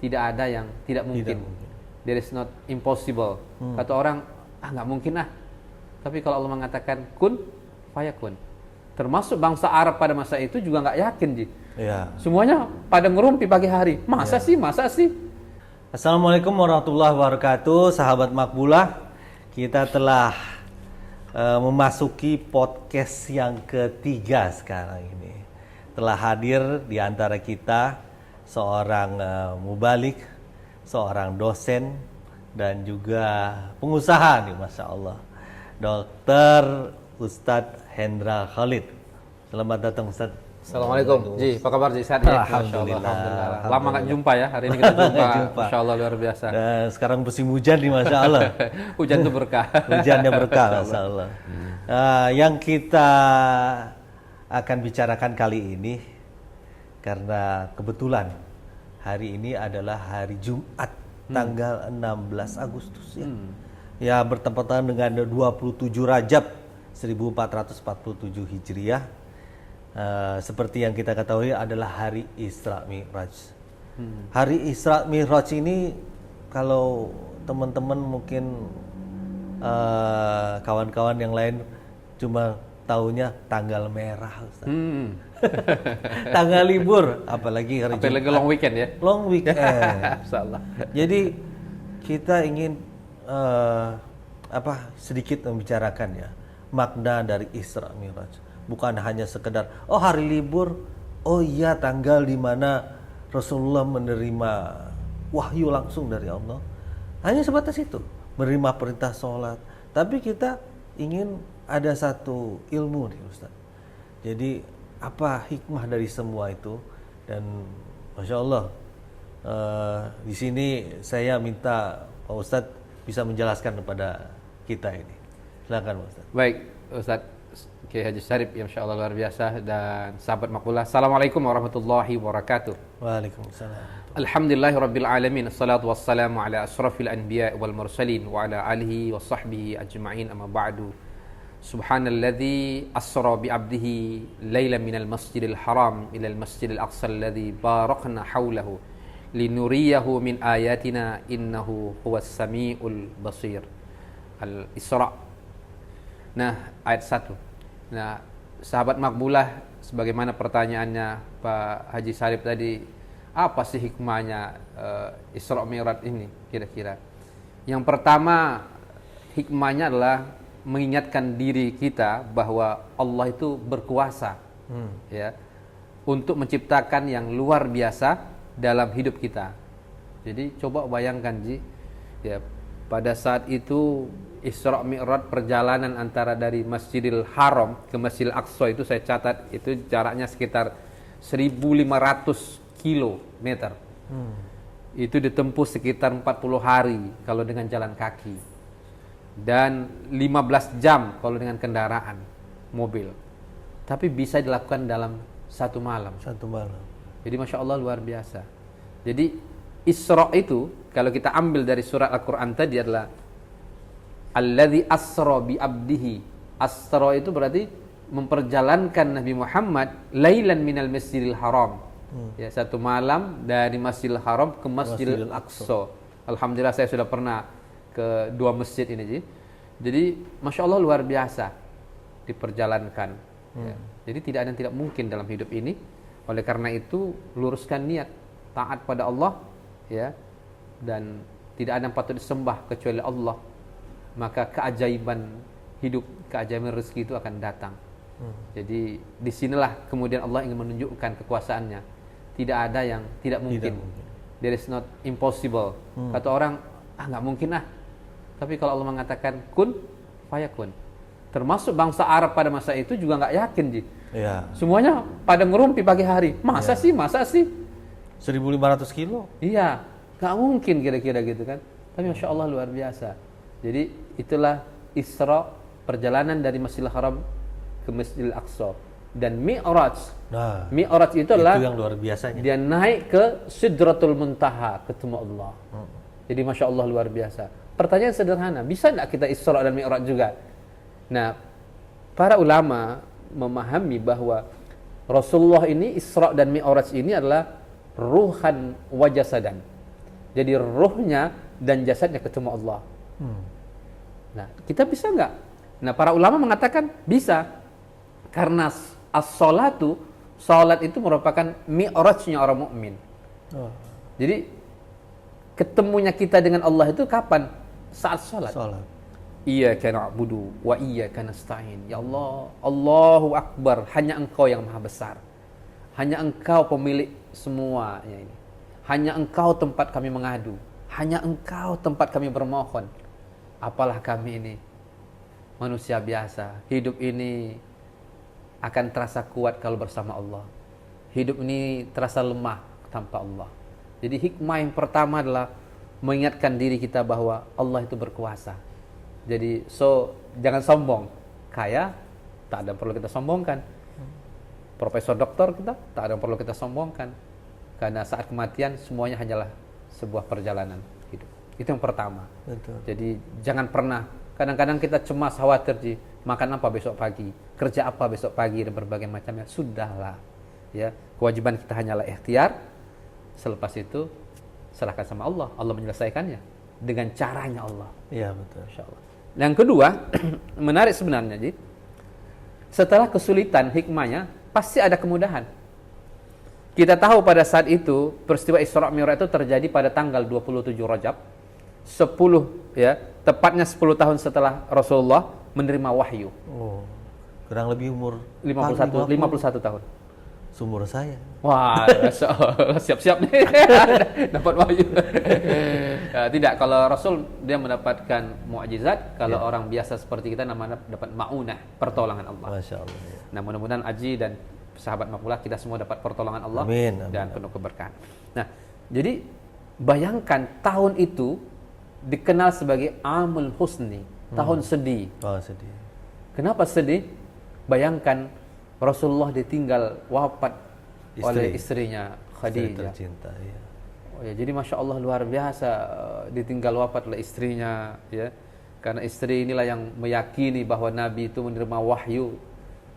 tidak ada yang tidak mungkin. There is not impossible. Kata orang, nggak mungkin ah. Tapi kalau Allah mengatakan kun, fayakun. Termasuk bangsa Arab pada masa itu juga nggak yakin, Ji. Ya. Semuanya pada ngerumpi pagi hari. Masa sih? Assalamualaikum warahmatullahi wabarakatuh, sahabat Makbulah. Kita telah memasuki podcast yang ketiga sekarang ini. Telah hadir di antara kita seorang mubalik, seorang dosen, dan juga pengusaha nih, Masya Allah. Dr. Ustadz Hendra Khalid. Selamat datang, Ustadz. Assalamualaikum, Ji. Apa kabar, Ji? Sehat ya? Alhamdulillah. Lama nggak jumpa ya, hari ini kita jumpa. Masya Allah, luar biasa. Dan sekarang musim hujan nih, Masya Allah. Hujan itu berkah. Hujannya berkah, Masya Allah. Yang kita akan bicarakan kali ini, karena kebetulan hari ini adalah hari Jumat, tanggal 16 Agustus ya. Ya, bertepatan dengan 27 Rajab 1447 Hijriah. Seperti yang kita ketahui adalah hari Isra Mi'raj. Hari Isra Mi'raj ini, kalau teman-teman mungkin kawan-kawan yang lain cuma taunya tanggal merah, Ustaz. Tanggal libur, apalagi hari Jumat. Long weekend ya. Long weekend. Insyaallah. Jadi kita ingin sedikit membicarakan ya makna dari Isra Mi'raj. Bukan hanya sekedar hari libur, iya tanggal di mana Rasulullah menerima wahyu langsung dari Allah. Hanya sebatas itu, menerima perintah sholat. Tapi kita ingin ada satu ilmu nih, Ustaz. Jadi apa hikmah dari semua itu? Dan Masya Allah, di sini saya minta Pak Ustadz bisa menjelaskan kepada kita ini. Silakan, Pak Ustadz. Baik, Ustadz Kiai Haji Syarif, ya Masya Allah luar biasa, dan sahabat Makbulah. Assalamualaikum warahmatullahi wabarakatuh. Waalaikumsalam. Alhamdulillahi rabbil alamin. Assalatu wassalamu ala asrafil anbiya wal mursalin wa ala alihi wa sahbihi ajma'in, amma ba'du. Subhanalladzi asra bi 'abdihi lailan minal masjidil haram ilal masjidil aqsa alladzi barakna haulahu linuriyahu min ayatina innahu huwas samiul basir. Al-Isra. Nah, ayat 1. Nah, sahabat Makbulah, sebagaimana pertanyaannya Pak Haji Syarif tadi, apa sih hikmahnya Isra Mi'raj ini kira-kira? Yang pertama, hikmahnya adalah mengingatkan diri kita bahwa Allah itu berkuasa ya untuk menciptakan yang luar biasa dalam hidup kita. Jadi coba bayangkan, Ji, ya pada saat itu Isra Mi'raj, perjalanan antara dari Masjidil Haram ke Masjidil Aqsa itu saya catat itu jaraknya sekitar 1.500 kilometer. Itu ditempuh sekitar 40 hari kalau dengan jalan kaki. Dan 15 jam kalau dengan kendaraan mobil. Tapi bisa dilakukan dalam satu malam. Jadi Masya Allah luar biasa. Jadi Isra itu kalau kita ambil dari surat Al-Quran tadi adalah Alladzi asra bi abdihi. Asra itu berarti memperjalankan Nabi Muhammad lailan minal masjidil haram. Ya, satu malam dari Masjidil Haram ke Masjidil Aqsa. Alhamdulillah saya sudah pernah ke dua masjid ini, Ji. Jadi Masya Allah luar biasa diperjalankan ya. Jadi tidak ada yang tidak mungkin dalam hidup ini. Oleh karena itu luruskan niat taat pada Allah ya, dan tidak ada yang patut disembah kecuali Allah. Maka keajaiban hidup, keajaiban rezeki itu akan datang. Jadi disinilah kemudian Allah ingin menunjukkan kekuasaannya. Tidak ada yang tidak mungkin. There is not impossible. Kata orang, nggak mungkin ah. Tapi kalau Allah mengatakan kun, fayakun. Termasuk bangsa Arab pada masa itu juga nggak yakin, Ji. Ya. Semuanya pada ngerumpi pagi hari. Masa sih? 1.500 kilo? Iya, nggak mungkin kira-kira gitu kan. Tapi Masya Allah luar biasa. Jadi itulah Isra, perjalanan dari Masjidil Haram ke Masjidil Aqsa. Dan Mi'raj. Nah, Mi'raj itu adalah yang luar biasanya. Dia naik ke Sidratul Muntaha, ketemu Allah. Jadi Masya Allah luar biasa. Pertanyaan sederhana, bisa tidak kita Isra dan Mi'raj juga? Nah, para ulama memahami bahwa Rasulullah ini Isra dan Mi'raj ini adalah ruhan wa jasadan. Jadi ruhnya dan jasadnya ketemu Allah. Nah, kita bisa nggak? Nah, para ulama mengatakan bisa. Karena as-sholatu, salat itu merupakan mi'rajnya orang mukmin. Jadi ketemunya kita dengan Allah itu kapan? Saat salat. Iyyaka na'budu wa iyyaka nasta'in. Ya Allah, Allahu Akbar, hanya Engkau yang maha besar. Hanya Engkau pemilik semuanya ini. Hanya Engkau tempat kami mengadu. Hanya Engkau tempat kami bermohon. Apalah kami ini manusia biasa. Hidup ini akan terasa kuat kalau bersama Allah. Hidup ini terasa lemah tanpa Allah. Jadi hikmah yang pertama adalah mengingatkan diri kita bahwa Allah itu berkuasa. Jadi jangan sombong. Kaya tak ada yang perlu kita sombongkan. Profesor doktor kita tak ada yang perlu kita sombongkan. Karena saat kematian semuanya hanyalah sebuah perjalanan hidup. Itu yang pertama. Betul. Jadi jangan pernah, kadang-kadang kita cemas, khawatir, makan apa besok pagi, kerja apa besok pagi, dan berbagai macamnya. Sudahlah, ya, kewajiban kita hanyalah ikhtiar. Selepas itu serahkan sama Allah. Allah menyelesaikannya dengan caranya Allah. Iya, betul. Insyaallah. Yang kedua, menarik sebenarnya, Ji. Setelah kesulitan, hikmahnya pasti ada kemudahan. Kita tahu pada saat itu peristiwa Isra Mi'raj itu terjadi pada tanggal 27 Rajab, 10 ya, tepatnya 10 tahun setelah Rasulullah menerima wahyu. Kurang lebih umur 51 tahun. Sumur saya. Wah, siap-siap nih dapat wahyu. Ya, tidak, kalau Rasul dia mendapatkan mukjizat, kalau orang biasa seperti kita namanya dapat maunah, pertolongan Allah. Masya Allah. Ya. Nah, mudah-mudahan Aji dan sahabat Makmulah kita semua dapat pertolongan Allah. Amin, amin, dan penuh keberkahan. Nah, jadi bayangkan tahun itu dikenal sebagai Amul Husni, tahun sedih. Oh, sedih. Kenapa sedih? Bayangkan Rasulullah ditinggal wafat oleh istrinya Khadijah. Tercinta, ya. Oh ya, jadi Masya Allah luar biasa ditinggal wafat oleh istrinya, ya. Karena istri inilah yang meyakini bahwa Nabi itu menerima wahyu.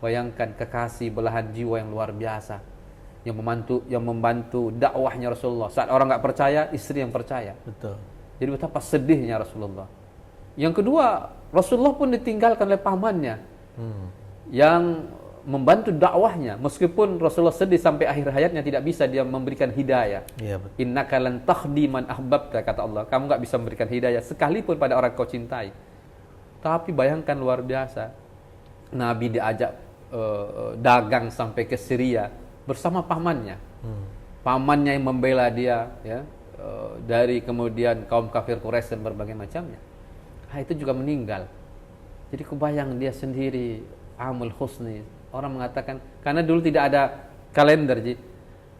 Bayangkan kekasih belahan jiwa yang luar biasa, yang membantu dakwahnya Rasulullah. Saat orang nggak percaya, istri yang percaya. Betul. Jadi betapa sedihnya Rasulullah. Yang kedua, Rasulullah pun ditinggalkan oleh pamannya yang membantu dakwahnya. Meskipun Rasulullah sedih sampai akhir hayatnya, tidak bisa dia memberikan hidayah. Iya, betul. Innaka lan tahdi man ahbabta, kata Allah. Kamu nggak bisa memberikan hidayah sekalipun pada orang kau cintai. Tapi bayangkan luar biasa, Nabi diajak dagang sampai ke Syria bersama pamannya. Pamannya yang membela dia, ya, dari kemudian kaum kafir Quraisy dan berbagai macamnya. Itu juga meninggal. Jadi kebayang dia sendiri, Amul Husni. Orang mengatakan, karena dulu tidak ada kalender, Ji.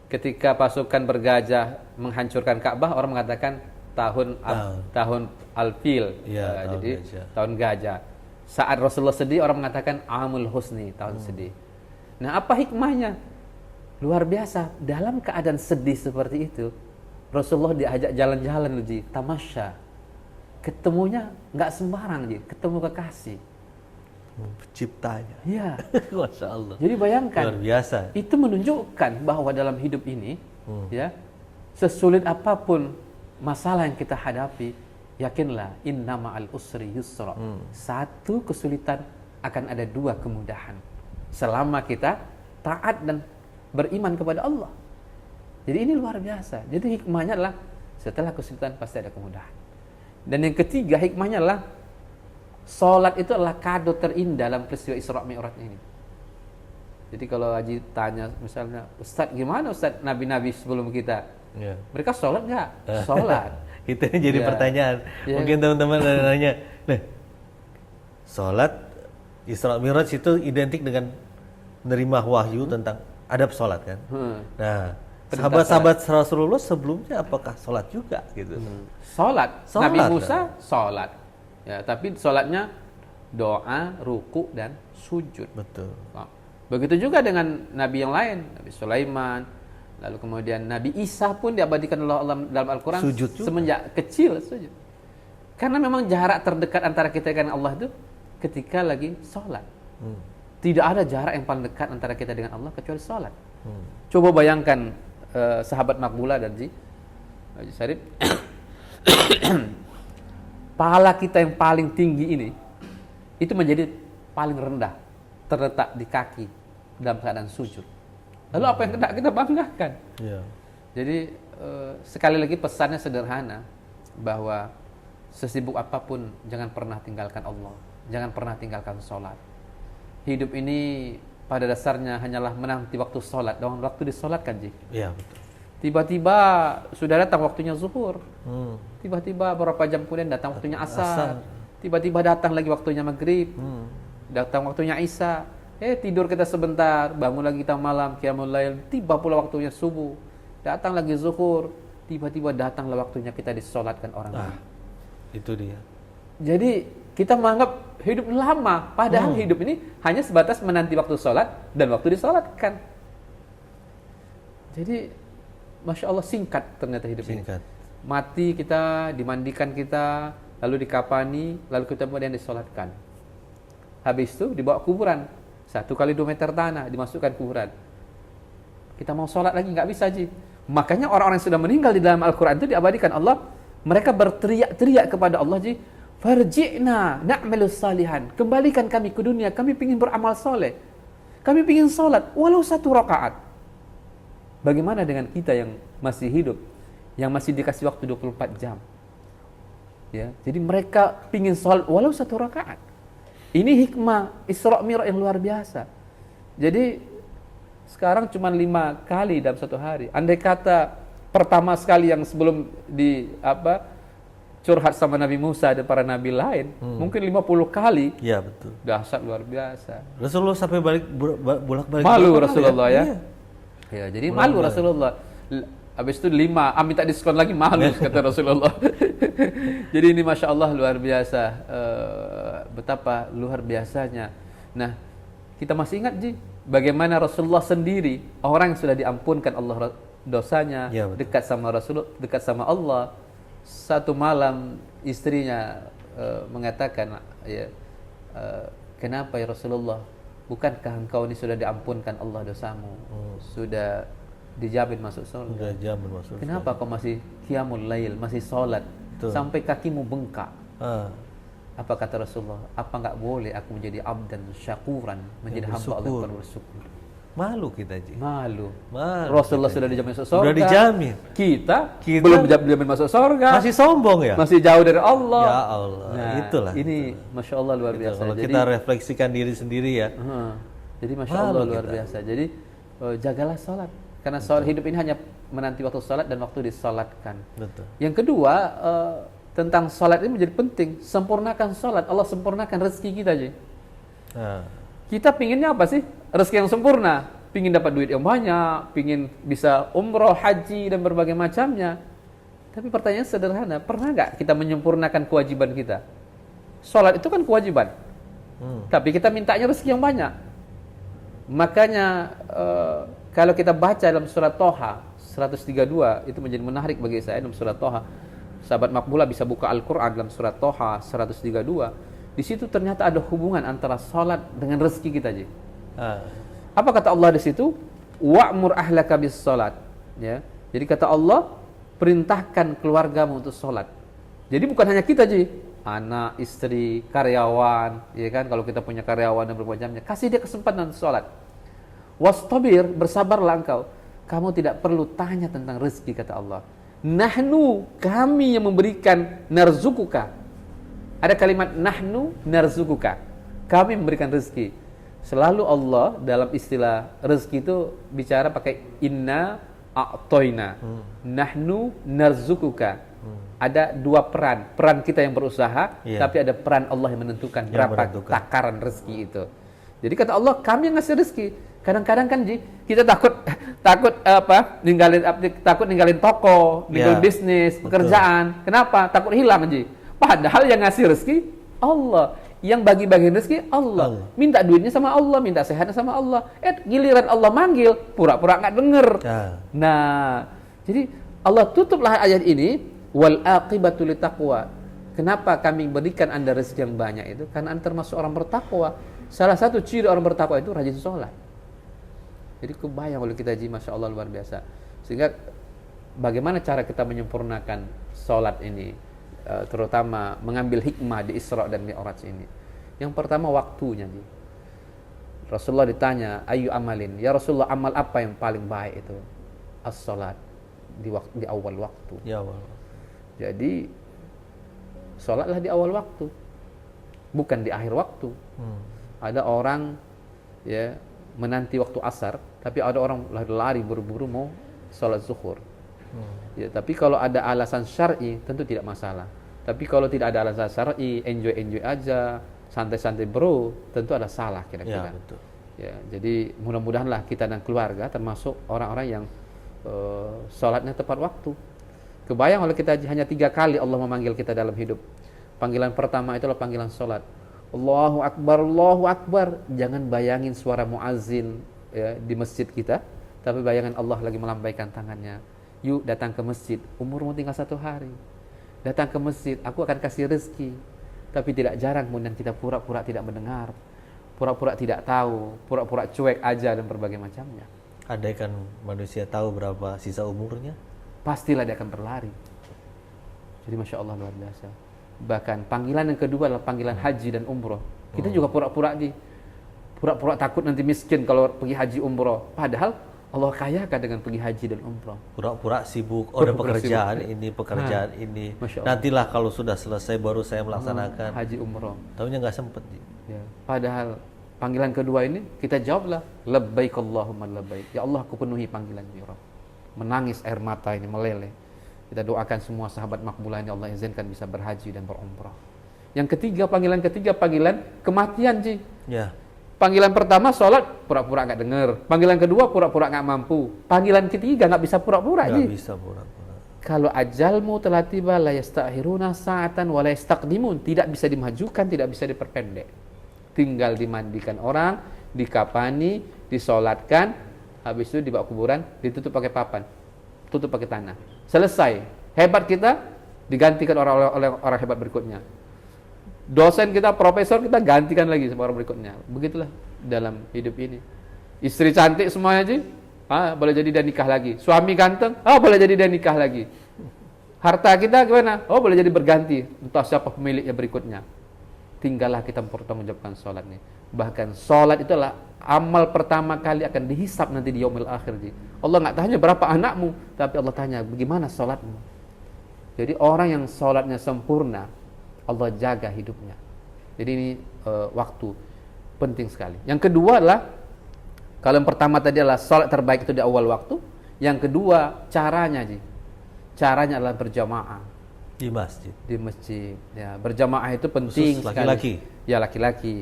Ketika pasukan bergajah menghancurkan Ka'bah, orang mengatakan tahun Al-Fil, ya, jadi gajah. Tahun gajah. Saat Rasulullah sedih, orang mengatakan Amul Husni, tahun sedih. Nah, apa hikmahnya? Luar biasa. Dalam keadaan sedih seperti itu, Rasulullah diajak jalan-jalan, Ji, tamasya. Ketemunya nggak sembarang, Ji. Ketemu kekasih. Penciptanya. Iya. Masya Allah. Jadi bayangkan. Luar biasa. Itu menunjukkan bahwa dalam hidup ini, ya, sesulit apapun masalah yang kita hadapi, yakinlah inna ma'al usri yusra. Satu kesulitan akan ada dua kemudahan. Selama kita taat dan beriman kepada Allah. Jadi ini luar biasa. Jadi hikmahnya adalah setelah kesulitan pasti ada kemudahan. Dan yang ketiga hikmahnya adalah salat itu adalah kado terindah dalam peristiwa Isra Mi'raj ini. Jadi kalau Haji tanya misalnya, Ustaz gimana Ustaz nabi-nabi sebelum kita? Ya. Mereka sholat nggak? Sholat. Itu yang jadi Ya. pertanyaan. Ya. Mungkin teman-teman nanya, nah, sholat Isra Mi'raj itu identik dengan menerima wahyu tentang adab sholat kan? Nah, sahabat-sahabat Rasulullah sebelumnya apakah sholat juga gitu? Sholat. Sholat, Nabi Musa kan? sholat. Ya, tapi sholatnya doa, ruku dan sujud. Betul. Nah, begitu juga dengan nabi yang lain, Nabi Sulaiman, lalu kemudian Nabi Isa pun diabadikan oleh Allah dalam Al-Quran Sujud juga. semenjak kecil sujud. Karena memang jarak terdekat antara kita dengan Allah itu ketika lagi sholat. Tidak ada jarak yang paling dekat antara kita dengan Allah kecuali sholat. Coba bayangkan sahabat Makmulah dan Haji Syarif pahala kita yang paling tinggi ini itu menjadi paling rendah, terletak di kaki dalam keadaan sujud. Lalu apa yang kita banggakan? Ya. Jadi sekali lagi pesannya sederhana, bahwa sesibuk apapun jangan pernah tinggalkan Allah, jangan pernah tinggalkan sholat. Hidup ini pada dasarnya hanyalah menanti waktu sholat dan waktu disolatkan, Ji. Iya, betul. Tiba-tiba sudah datang waktunya zuhur, tiba-tiba beberapa jam kemudian datang waktunya asar, tiba-tiba datang lagi waktunya maghrib, datang waktunya isya. Tidur kita sebentar, bangun lagi kita malam, qiyamul lail, tiba pula waktunya subuh, datang lagi zuhur, tiba-tiba datanglah waktunya kita disolatkan orang lain. Itu dia. Jadi kita menganggap hidup lama, padahal hidup ini hanya sebatas menanti waktu sholat dan waktu disolatkan. Jadi Masya Allah singkat ternyata hidup ini. Mati kita, dimandikan kita, lalu dikapani, lalu kita kemudian disolatkan. Habis itu dibawa kuburan, 1 kali 2 meter tanah dimasukkan kuburan. Kita mau sholat lagi nggak bisa, Ji. Makanya orang-orang yang sudah meninggal di dalam Al-Quran itu diabadikan Allah, mereka berteriak-teriak kepada Allah, Ji, farji'na na'malus salihan, kembalikan kami ke dunia, kami ingin beramal soleh, kami ingin sholat walau 1 rakaat. Bagaimana dengan kita yang masih hidup, yang masih dikasih waktu 24 jam? Ya, jadi mereka ingin sholat walau 1 rakaat. Ini hikmah Isra Mi'raj yang luar biasa. Jadi sekarang cuma 5 kali dalam 1 hari. Andai kata pertama sekali yang sebelum curhat sama Nabi Musa dan para nabi lain, mungkin 50 kali. Iya, betul. Dahsyat luar biasa. Rasulullah sampai bolak-balik malu Rasulullah ya. Iya. Ya, jadi malu Rasulullah. Habis itu 5, minta diskon lagi, malu kata Rasulullah. Jadi ini Masya Allah luar biasa, betapa luar biasanya. Nah, kita masih ingat, Ji, bagaimana Rasulullah sendiri, orang yang sudah diampunkan Allah dosanya, ya, dekat sama Rasulullah, dekat sama Allah. Satu malam istrinya mengatakan, kenapa ya Rasulullah, bukankah engkau ini sudah diampunkan Allah dosamu, sudah dijamin masuk surga? Kenapa kau masih qiyamul lail, masih sholat, sampai kakimu bengkak? Apa kata Rasulullah? Apa enggak boleh aku menjadi abdan syakuran, menjadi hamba Allah yang bersyukur? Malu kita, Ji. Malu. Rasulullah sudah dijamin masuk surga. Sudah dijamin. Kita belum dijamin masuk surga. Masih sombong ya? Masih jauh dari Allah. Ya Allah. Nah, itulah. Ini Masya Allah luar biasa. Kalau kita refleksikan diri sendiri ya. Jadi Masya Allah luar biasa. Jadi jagalah sholat. Karena sholat hidup ini hanya menanti waktu sholat dan waktu disolatkan. Betul. Yang kedua, tentang sholat ini menjadi penting. Sempurnakan sholat. Allah sempurnakan rezeki kita, Ji. Kita pinginnya apa sih? Rezeki yang sempurna. Pingin dapat duit yang banyak, pingin bisa umroh, haji, dan berbagai macamnya. Tapi pertanyaan sederhana, pernah nggak kita menyempurnakan kewajiban kita? Sholat itu kan kewajiban. Tapi kita mintanya rezeki yang banyak. Makanya kalau kita baca dalam surat Toha 132, itu menjadi menarik bagi saya dalam surat Toha. Sahabat Makbula bisa buka Al-Quran dalam surat Toha 132. Di situ ternyata ada hubungan antara sholat dengan rezeki kita, Ji. Apa kata Allah di situ? Wa'mur ahlaka bis sholat. Ya. Jadi kata Allah, perintahkan keluargamu untuk sholat. Jadi bukan hanya kita, Ji. Anak, istri, karyawan, ya kan? Kalau kita punya karyawan dan bermacamnya, kasih dia kesempatan untuk sholat. Wastabir, bersabarlah engkau. Kamu tidak perlu tanya tentang rezeki, kata Allah. Nahnu, kami yang memberikan, narzukuka. Ada kalimat nahnu narzukuka, kami memberikan rezeki. Selalu Allah dalam istilah rezeki itu bicara pakai inna a'toina, nahnu narzukuka. Ada 2 peran kita yang berusaha, tapi ada peran Allah yang menentukan berapa takaran rezeki itu. Jadi kata Allah, kami yang ngasih rezeki. Kadang-kadang kan, Ji, kita takut ninggalin toko, ninggalin bisnis, pekerjaan. Kenapa? Takut hilang, Ji. Padahal yang ngasih rezeki Allah, yang bagi-bagi rezeki Allah. Minta duitnya sama Allah, minta sehatnya sama Allah. Giliran Allah manggil, pura-pura nggak denger. Nah, jadi Allah tutuplah ayat ini, wal aqibatu litaqwa. Kenapa kami berikan Anda rezeki yang banyak itu? Karena Anda termasuk orang bertakwa. Salah satu ciri orang bertakwa itu rajin sholat. Jadi kebayang oleh kita, Ji, Masya Allah luar biasa. Sehingga bagaimana cara kita menyempurnakan sholat ini, terutama mengambil hikmah di Isra dan Mi'raj ini. Yang pertama waktunya. Rasulullah ditanya, ayu amalin, ya Rasulullah, amal apa yang paling baik itu? As-sholat, di awal waktu. Ya Allah. Jadi sholatlah di awal waktu, bukan di akhir waktu. Ada orang ya menanti waktu asar, tapi ada orang lari buru-buru mau sholat zuhur. Ya, tapi kalau ada alasan syar'i tentu tidak masalah. Tapi kalau tidak ada alasan syar'i, enjoy aja, santai-santai bro, tentu ada salah kira-kira. Ya, betul. Ya, jadi mudah-mudahanlah kita dan keluarga termasuk orang-orang yang sholatnya tepat waktu. Kebayang kalau kita hanya 3 kali Allah memanggil kita dalam hidup. Panggilan pertama itulah panggilan sholat. Allahu Akbar, Allahu Akbar. Jangan bayangin suara muazzin ya, di masjid kita, tapi bayangin Allah lagi melambaikan tangannya. Yuk datang ke masjid, umurmu tinggal 1 hari. Datang ke masjid, aku akan kasih rezeki. Tapi tidak jarang kemudian kita pura-pura tidak mendengar, pura-pura tidak tahu, pura-pura cuek aja dan berbagai macamnya. Andai kan manusia tahu berapa sisa umurnya, pastilah dia akan berlari. Jadi Masya Allah luar biasa. Bahkan panggilan yang kedua adalah panggilan haji dan umroh. Kita juga pura-pura takut nanti miskin kalau pergi haji umroh. Padahal Allah kayakan dengan pergi haji dan umroh. Pura-pura sibuk, ada pekerjaan sibuk. ini. Masya Allah. Nantilah kalau sudah selesai baru saya melaksanakan. Haji umroh. Tahunya nggak sempet. Ya. Padahal panggilan kedua ini kita jawablah, labbaik Allahumma labbaik. Ya Allah, aku penuhi panggilan ya Rabb. Menangis air mata ini meleleh. Kita doakan semua sahabat makbulah ini Allah izinkan bisa berhaji dan berumrah. Yang ketiga, panggilan kematian, Ji. Ya. Panggilan pertama sholat pura-pura nggak dengar. Panggilan kedua pura-pura nggak mampu. Panggilan ketiga nggak bisa pura-pura, Ji. Nggak bisa pura-pura. Kalau ajalmu telah tiba, la yastakhiruna sa'atan wa la yastaqdimun. Tidak bisa dimajukan, tidak bisa diperpendek. Tinggal dimandikan orang, dikapani, disolatkan, habis itu dibawa kuburan, ditutup pakai papan, tutup pakai tanah. Selesai. Hebat kita, digantikan oleh orang hebat berikutnya. Dosen kita, profesor kita, gantikan lagi sama orang berikutnya. Begitulah dalam hidup ini. Istri cantik semuanya aja, boleh jadi dia nikah lagi. Suami ganteng, boleh jadi dia nikah lagi. Harta kita gimana? Boleh jadi berganti. Entah siapa pemiliknya berikutnya. Tinggallah kita mempertanggungjawabkan sholat ini. Bahkan sholat itulah amal pertama kali akan dihisap nanti di yaumil akhir. Allah nggak tanya berapa anakmu, tapi Allah tanya bagaimana sholatmu. Jadi orang yang sholatnya sempurna, Allah jaga hidupnya. Jadi ini waktu penting sekali. Yang kedua adalah, kalau yang pertama tadi adalah sholat terbaik itu di awal waktu. Yang kedua caranya, caranya adalah berjamaah di masjid. Di masjid. Ya, berjamaah itu penting khusus laki-laki. Sekali. Ya, laki-laki.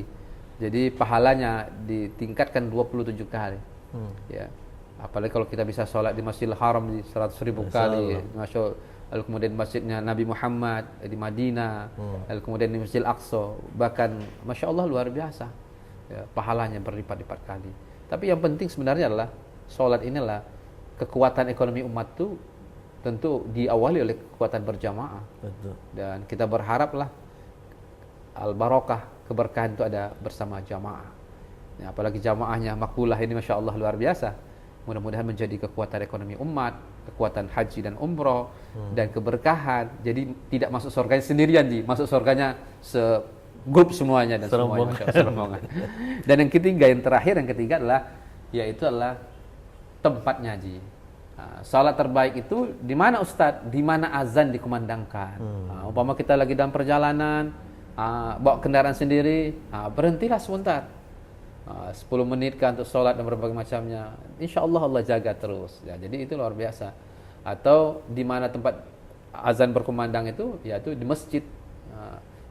Jadi pahalanya ditingkatkan 27 kali. Ya. Apalagi kalau kita bisa sholat di Masjidil Haram di 100.000 kali. Masya Allah. Lalu kemudian masjidnya Nabi Muhammad di Madinah, lalu kemudian di Masjidil Aqsa, bahkan Masya Allah luar biasa ya, pahalanya berlipat-lipat kali. Tapi yang penting sebenarnya adalah sholat inilah kekuatan ekonomi umat itu tentu diawali oleh kekuatan berjamaah. Betul. Dan kita berharaplah al-barakah, keberkahan itu ada bersama jamaah ya, apalagi jamaahnya makbulah ini Masya Allah luar biasa. Mudah-mudahan menjadi kekuatan ekonomi umat, kekuatan haji dan umroh, dan keberkahan. Jadi tidak masuk surganya sendirian, masuk surganya segrup semuanya dan semuanya. Dan yang ketiga, yang terakhir adalah yaitu adalah tempatnya, salat terbaik itu di mana Ustadz? Di mana azan dikumandangkan. Umpama kita lagi dalam perjalanan, bawa kendaraan sendiri, berhentilah sebentar. 10 menit kan untuk sholat dan berbagai macamnya. Insya Allah Allah jaga terus ya, jadi itu luar biasa. Atau di mana tempat azan berkumandang itu, yaitu di masjid.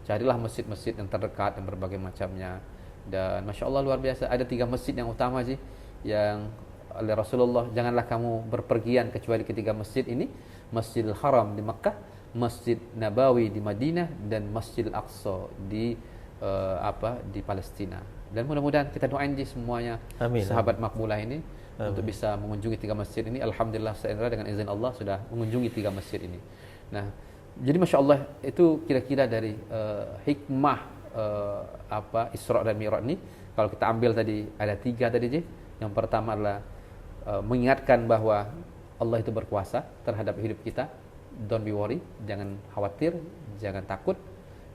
Carilah masjid-masjid yang terdekat dan berbagai macamnya. Dan Masya Allah luar biasa, ada 3 masjid yang utama yang oleh Rasulullah, janganlah kamu berpergian kecuali ketiga masjid ini: Masjidil Haram di Makkah, Masjid Nabawi di Madinah, dan Masjidil Aqsa di Palestina. Dan mudah-mudahan kita doain semuanya. Amin. Sahabat makbulah ini untuk bisa mengunjungi 3 masjid ini. Alhamdulillah saya dengan izin Allah sudah mengunjungi 3 masjid ini. Nah, jadi Masya Allah itu kira-kira dari hikmah Isra dan Mi'raj ini. Kalau kita ambil tadi ada 3 tadi. Yang pertama adalah mengingatkan bahwa Allah itu berkuasa terhadap hidup kita. Don't be worry, jangan khawatir, jangan takut,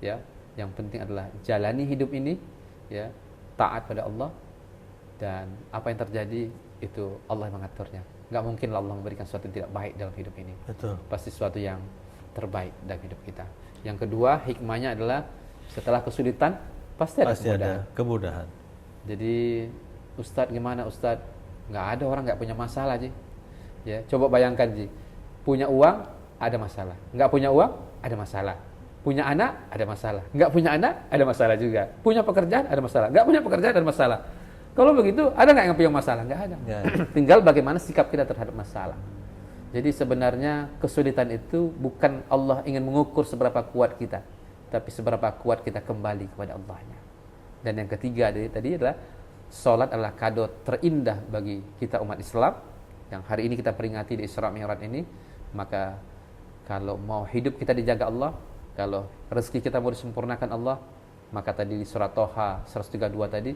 ya. Yang penting adalah jalani hidup ini, ya, taat pada Allah, dan apa yang terjadi itu Allah yang mengaturnya. Nggak mungkin Allah memberikan sesuatu yang tidak baik dalam hidup ini. Betul. Pasti sesuatu yang terbaik dalam hidup kita. Yang kedua, hikmahnya adalah setelah kesulitan pasti ada kemudahan. Jadi, Ustadz gimana Ustadz? Nggak ada orang nggak punya masalah, Ji. Ya, coba bayangkan, Ji. Punya uang, ada masalah. Nggak punya uang, ada masalah. Punya anak, ada masalah. Nggak punya anak, ada masalah juga. Punya pekerjaan, ada masalah. Nggak punya pekerjaan, ada masalah. Kalau begitu, ada nggak yang punya masalah? Nggak ada. Ya. Tinggal bagaimana sikap kita terhadap masalah. Jadi sebenarnya kesulitan itu bukan Allah ingin mengukur seberapa kuat kita, tapi seberapa kuat kita kembali kepada Allahnya. Dan yang ketiga tadi adalah salat adalah kado terindah bagi kita umat Islam yang hari ini kita peringati di Isra Mi'raj ini. Maka kalau mau hidup kita dijaga Allah, kalau rezeki kita mau disempurnakan Allah, maka tadi di surat Toha 132 tadi,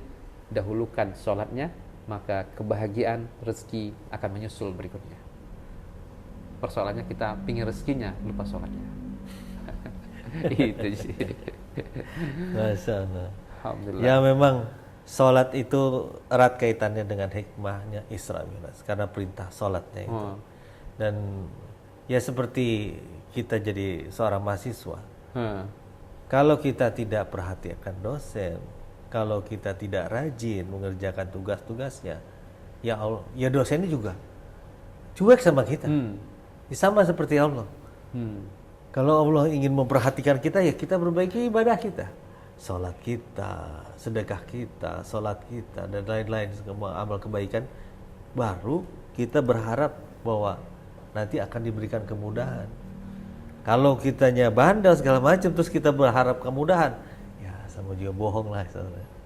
dahulukan sholatnya, maka kebahagiaan rezeki akan menyusul berikutnya. Persoalannya kita pingin rezekinya, lupa sholatnya. Itu sih. Masya Allah. Alhamdulillah. Ya memang sholat itu erat kaitannya dengan hikmahnya Isra Mi'raj, karena perintah sholatnya itu. Dan ya seperti kita jadi seorang mahasiswa, kalau kita tidak perhatikan dosen, kalau kita tidak rajin mengerjakan tugas-tugasnya, ya Allah, ya dosennya juga cuek sama kita. Sama seperti Allah. Kalau Allah ingin memperhatikan kita, ya kita perbaiki ibadah kita, sholat kita, sedekah kita, sholat kita, dan lain-lain, semua amal kebaikan. Baru kita berharap bahwa nanti akan diberikan kemudahan. Kalau kitanya bandel segala macam, terus kita berharap kemudahan, ya sama juga bohong lah.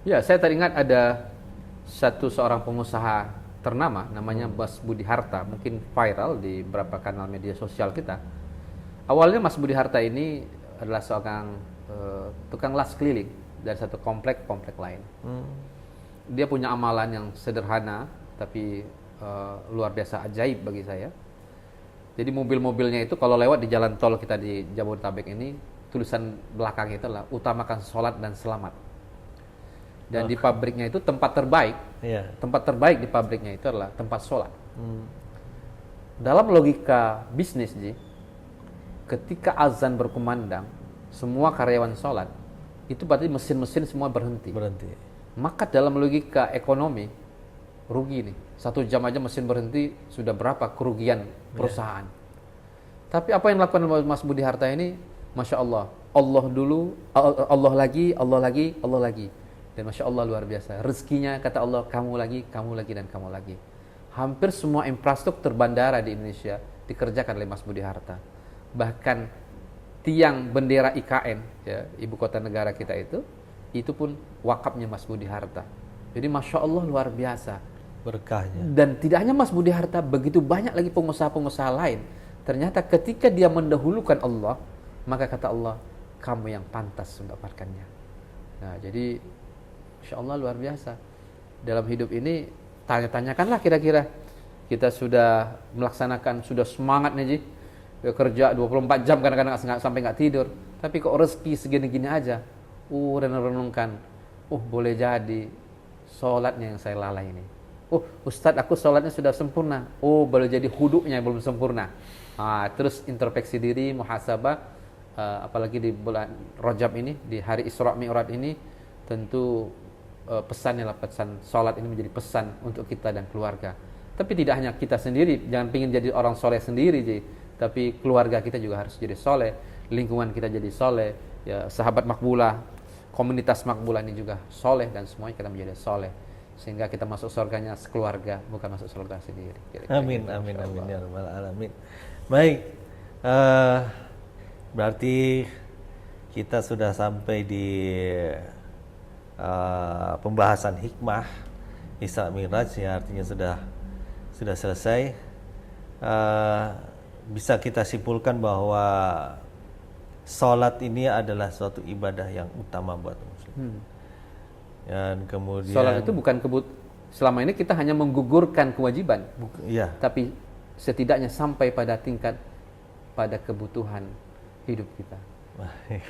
Ya, saya teringat ada seorang pengusaha ternama, namanya Mas Budi Harta, mungkin viral di beberapa kanal media sosial kita. Awalnya Mas Budi Harta ini adalah seorang tukang las keliling dari satu komplek lain. Dia punya amalan yang sederhana, tapi luar biasa ajaib bagi saya. Jadi mobil-mobilnya itu kalau lewat di jalan tol kita di Jabodetabek ini, tulisan belakangnya itu adalah utamakan sholat dan selamat. Dan di pabriknya itu tempat terbaik, tempat terbaik di pabriknya itu adalah tempat sholat. Dalam logika bisnis, Ji, ketika azan berkumandang, semua karyawan sholat, itu berarti mesin-mesin semua berhenti. Maka dalam logika ekonomi, rugi nih. 1 jam aja mesin berhenti, sudah berapa kerugian perusahaan. Tapi apa yang dilakukan Mas Budi Harta ini, Masya Allah, Allah dulu, Allah lagi, Allah lagi, Allah lagi. Dan Masya Allah luar biasa. Rezekinya kata Allah, kamu lagi, dan kamu lagi. Hampir semua infrastruktur bandara di Indonesia dikerjakan oleh Mas Budi Harta. Bahkan tiang bendera IKN, ya, ibu kota negara kita itu pun wakafnya Mas Budi Harta. Jadi Masya Allah luar biasa berkahnya. Dan tidak hanya Mas Budi Harta, begitu banyak lagi pengusaha-pengusaha lain. Ternyata ketika dia mendahulukan Allah, maka kata Allah, kamu yang pantas mendapatkannya. Nah, jadi Masya Allah luar biasa. Dalam hidup ini, tanya-tanyakanlah kira-kira. Kita sudah melaksanakan, sudah semangat nih, Ji. Kerja 24 jam kadang-kadang sampai nggak tidur. Tapi kok rezeki segini-gini aja. Renung-renungkan. Boleh jadi sholatnya yang saya lalai ini. Ustadz, aku sholatnya sudah sempurna. Boleh jadi huduknya belum sempurna. Terus introspeksi diri, muhasabah. Apalagi di bulan Rajab ini, di hari Isra Mi'raj ini, tentu pesannya lah, pesan sholat ini menjadi pesan untuk kita dan keluarga. Tapi tidak hanya kita sendiri, jangan pingin jadi orang soleh sendiri, tapi keluarga kita juga harus jadi soleh, lingkungan kita jadi soleh, ya, sahabat makbulah, komunitas makbulah ini juga soleh, dan semuanya kita menjadi soleh, sehingga kita masuk surganya sekeluarga, bukan masuk surga sendiri. Amin, amin, amin ya rabbal alamin. Baik, berarti kita sudah sampai di pembahasan hikmah Isra Mi'raj, ya, artinya sudah selesai. Bisa kita simpulkan bahwa sholat ini adalah suatu ibadah yang utama buat muslim. Dan kemudian sholat itu bukan selama ini kita hanya menggugurkan kewajiban, tapi setidaknya sampai pada tingkat pada kebutuhan hidup kita. Baik.